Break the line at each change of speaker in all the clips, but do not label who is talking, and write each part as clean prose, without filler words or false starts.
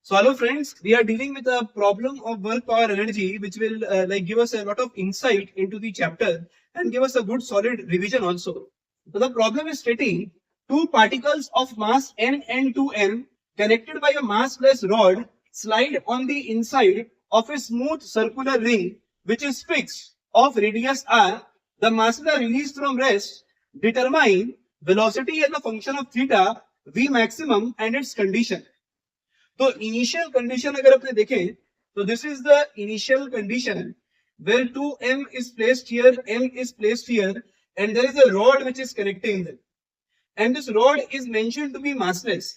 So hello friends, we are dealing with a problem of work power energy which will give us a lot of insight into the chapter and give us a good solid revision also. So the problem is stating two particles of mass n and 2m connected by a massless rod slide on the inside of a smooth circular ring which is fixed of radius r. The masses are released from rest. Determine velocity as a function of theta, v maximum and its condition. तो initial condition अगर अपने देखें तो this is the initial condition where 2m is placed here, m is placed here, and there is a rod which is connecting them. And this rod is mentioned to be massless.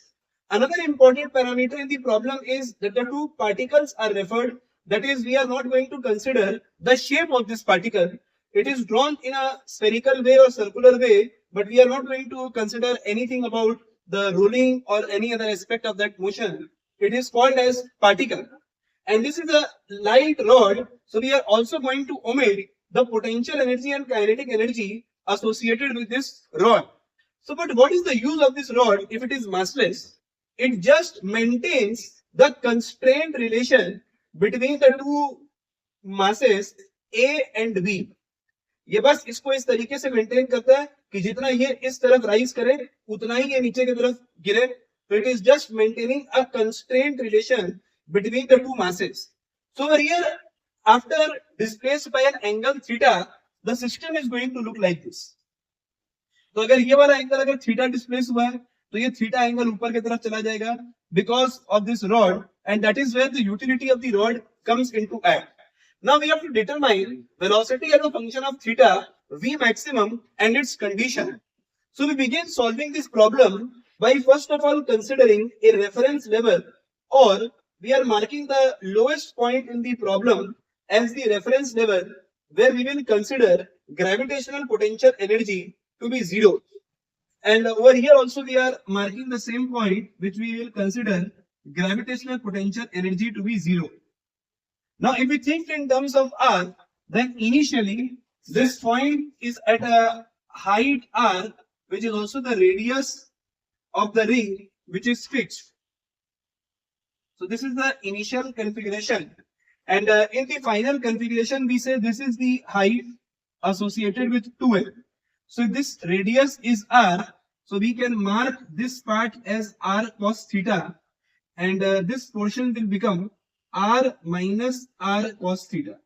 Another important parameter in the problem is that the two particles are referred. That is, we are not going to consider the shape of this particle. It is drawn in a spherical way or circular way, but we are not going to consider anything about the rolling or any other aspect of that motion. It is called as particle. And this is a light rod, so we are also going to omit the potential energy and kinetic energy associated with this rod. So, but what is the use of this rod if it is massless? It just maintains the constraint relation between the two masses A and B. ये बस इसको इस तरीके से maintain करता है कि जितना ये इस तरफ राइज करे उतना ही ये नीचे की तरफ गिरे. So it is just maintaining a constraint relation between the two masses. So over here, after displaced by an angle theta, the system is going to look like this. तो अगर ये वाला एंगल अगर थीटा डिस्प्लेस हुआ है तो ये theta angle ऊपर की तरफ चला जाएगा because of this rod, and that is where the utility of the rod comes into act. Now we have to determine velocity as a function of theta, v maximum and its condition. So we begin solving this problem by first of all considering a reference level, or we are marking the lowest point in the problem as the reference level where we will consider gravitational potential energy to be 0. And over here also we are marking the same point which we will consider gravitational potential energy to be 0. Now if we think in terms of r, then initially this point is at a height r which is also the radius of the ring which is fixed. So this is the initial configuration, and in the final configuration we say this is the height associated with 2l. So this radius is r, so we can mark this part as r cos theta, and this portion will become r minus r cos theta.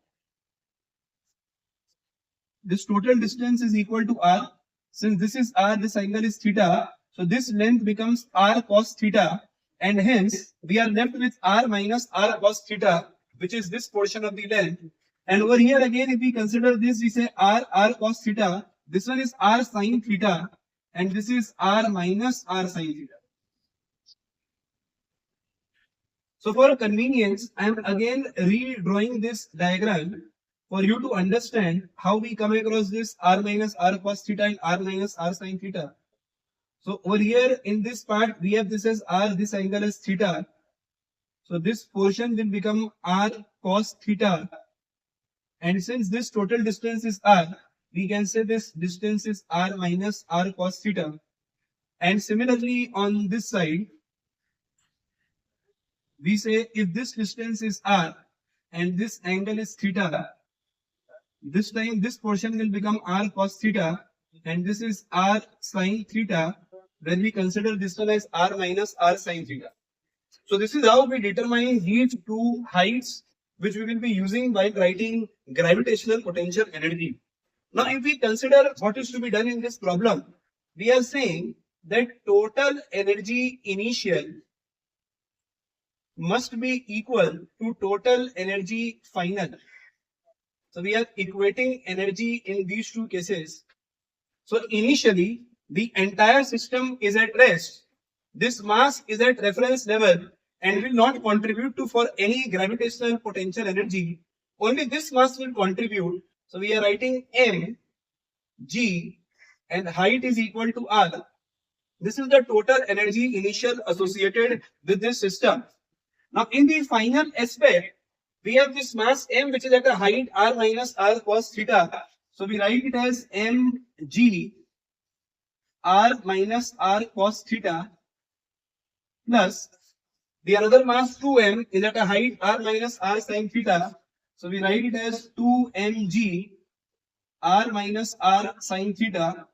This total distance is equal to r. Since this is r, this angle is theta, so this length becomes r cos theta, and hence we are left with r minus r cos theta, which is this portion of the length. And over here again, if we consider this, we say r cos theta. This one is r sin theta, and this is r minus r sin theta. So for convenience, I am again redrawing this diagram for you to understand how we come across this r minus r cos theta and r minus r sin theta. So over here in this part, we have this as r, this angle is theta. So this portion will become r cos theta. And since this total distance is r, we can say this distance is r minus r cos theta. And similarly on this side, we say if this distance is r and this angle is theta, this time this portion will become r cos theta, and this is r sin theta, when we consider this one as r minus r sin theta. So this is how we determine these two heights which we will be using while writing gravitational potential energy. Now if we consider what is to be done in this problem, we are saying that total energy initial must be equal to total energy final. So we are equating energy in these two cases. So initially the entire system is at rest. This mass is at reference level and will not contribute to for any gravitational potential energy. Only this mass will contribute. So we are writing m, g, and height is equal to r. This is the total energy initial associated with this system. Now in the final aspect, we have this mass m which is at a height r minus r cos theta. So we write it as mg r minus r cos theta plus The another mass 2m is at a height r minus r sin theta. So we write it as 2mg r minus r sin theta.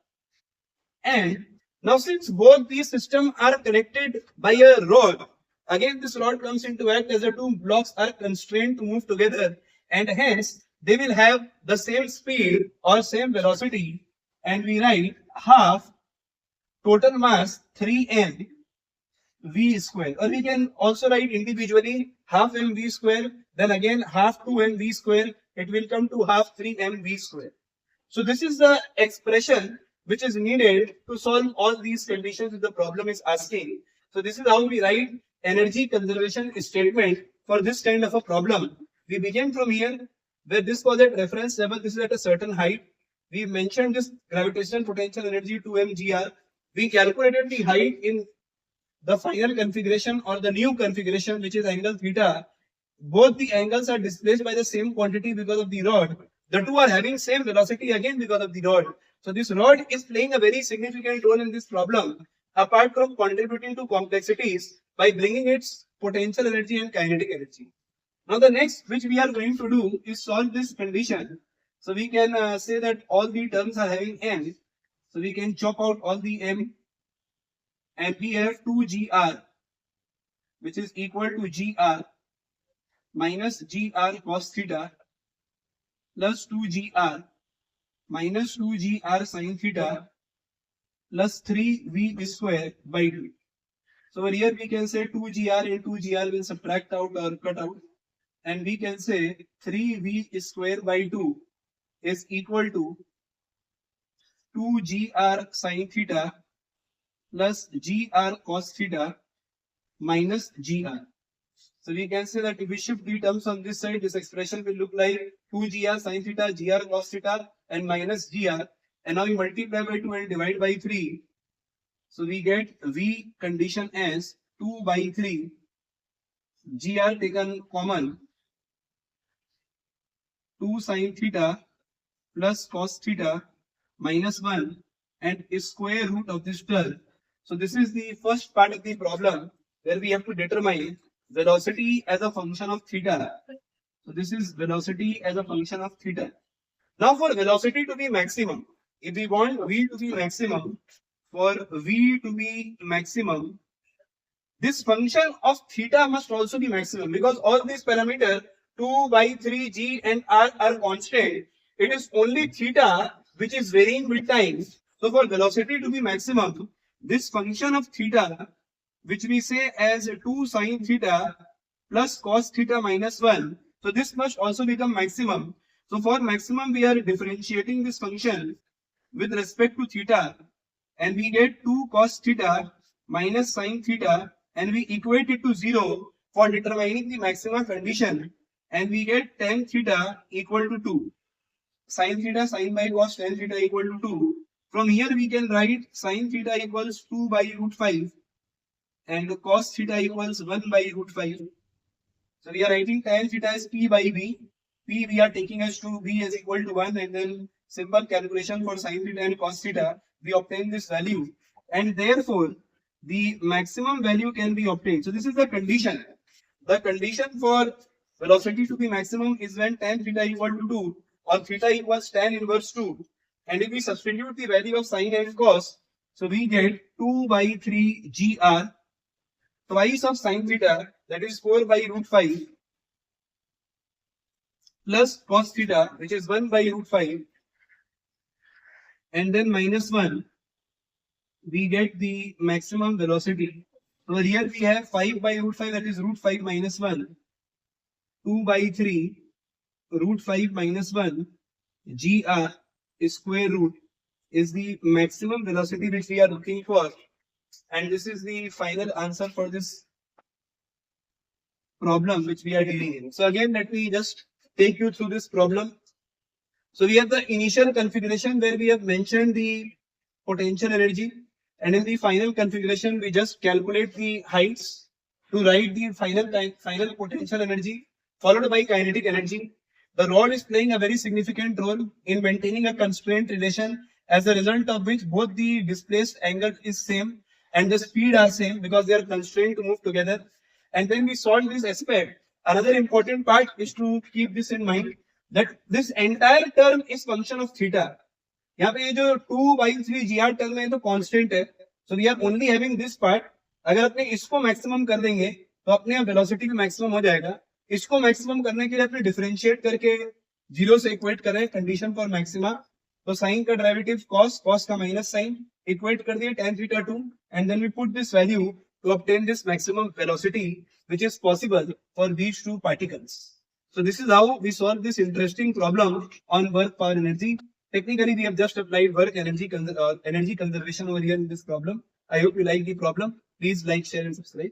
And now since both these systems are connected by a rod, again this rod comes into act as the two blocks are constrained to move together, and hence they will have the same speed or same velocity, and we write half total mass 3m v square, or we can also write individually half mv square, then again half 2mv square, it will come to half 3mv square. So this is the expression which is needed to solve all these conditions that the problem is asking. So this is how we write energy conservation statement for this kind of a problem. We begin from here where this was at reference level, this is at a certain height. We mentioned this gravitational potential energy 2mgr. We calculated the height in the final configuration or the new configuration, which is angle theta. Both the angles are displaced by the same quantity because of the rod. The two are having same velocity again because of the rod. So this rod is playing a very significant role in this problem, apart from contributing to complexities by bringing its potential energy and kinetic energy. Now the next which we are going to do is solve this condition. So we can say that all the terms are having m. So we can chop out all the m, and we have 2gr, which is equal to gr minus gr cos theta plus 2gr minus 2gr sin theta plus 3v square by 2. So over here we can say 2gr and 2gr will subtract out or cut out, and we can say 3v square by 2 is equal to 2gr sin theta plus gr cos theta minus gr. So we can say that if we shift the terms on this side, this expression will look like 2gr sin theta, gr cos theta and minus gr. And now we multiply by 2 and divide by 3. So we get v condition as 2 by 3, gr taken common, 2 sin theta plus cos theta minus 1 and square root of this term. So this is the first part of the problem where we have to determine velocity as a function of theta. So this is velocity as a function of theta. Now for velocity to be maximum, if we want v to be maximum, for v to be maximum, this function of theta must also be maximum, because all these parameters 2 by 3, g and r are constant. It is only theta which is varying with time. So for velocity to be maximum, this function of theta, which we say as 2 sin theta plus cos theta minus 1, so this must also become maximum. So for maximum, we are differentiating this function with respect to theta, and we get 2 cos theta minus sin theta, and we equate it to 0 for determining the maximum condition, and we get tan theta equal to 2. Sin theta, sin by cos, tan theta equal to 2. From here we can write sin theta equals 2 by root 5 and cos theta equals 1 by root 5. So we are writing tan theta as p by v. P we are taking as 2, v is equal to 1, and then simple calculation for sin theta and cos theta, we obtain this value, and therefore the maximum value can be obtained. So this is the condition. The condition for velocity to be maximum is when tan theta equal to 2 or theta equals tan inverse 2. And if we substitute the value of sin and cos, so we get 2 by 3 gr twice of sin theta, that is 4 by root 5, plus cos theta, which is 1 by root 5, and then minus 1, we get the maximum velocity. So here we have 5 by root 5, that is root 5 minus 1, 2 by 3, root 5 minus 1, gr square root is the maximum velocity which we are looking for, and this is the final answer for this problem which we are dealing in. So again, let me just take you through this problem. So we have the initial configuration where we have mentioned the potential energy, and in the final configuration we just calculate the heights to write the final potential energy followed by kinetic energy. The rod is playing a very significant role in maintaining a constraint relation, as a result of which both the displaced angle is same and the speed are same because they are constrained to move together. and then we solve this aspect. Another important part is to keep this in mind that this entire term is function of theta. यहाँ पे ये जो 2/3 GR term है तो constant है, so we are only having this part. अगर अपने इसको मैक्सिमम कर देंगे तो अपने यहाँ वेलोसिटी भी मैक्सिमम हो जाएगा. इसको मैक्सिमम करने के लिए अपने डिफरेंशिएट करके जीरो से इक्वेट करें कंडीशन फॉर मैक्सिमा. तो साइन का डेरिवेटिव कॉस, कॉस का माइनस साइन, इक्वेट कर दिए tan theta 2, and then we put this value to obtain this maximum velocity which is possible for these two particles. So this is how we solve this interesting problem on work power energy. Technically we have just applied work energy conservation over here in this problem. I hope you like the problem. Please like, share and subscribe.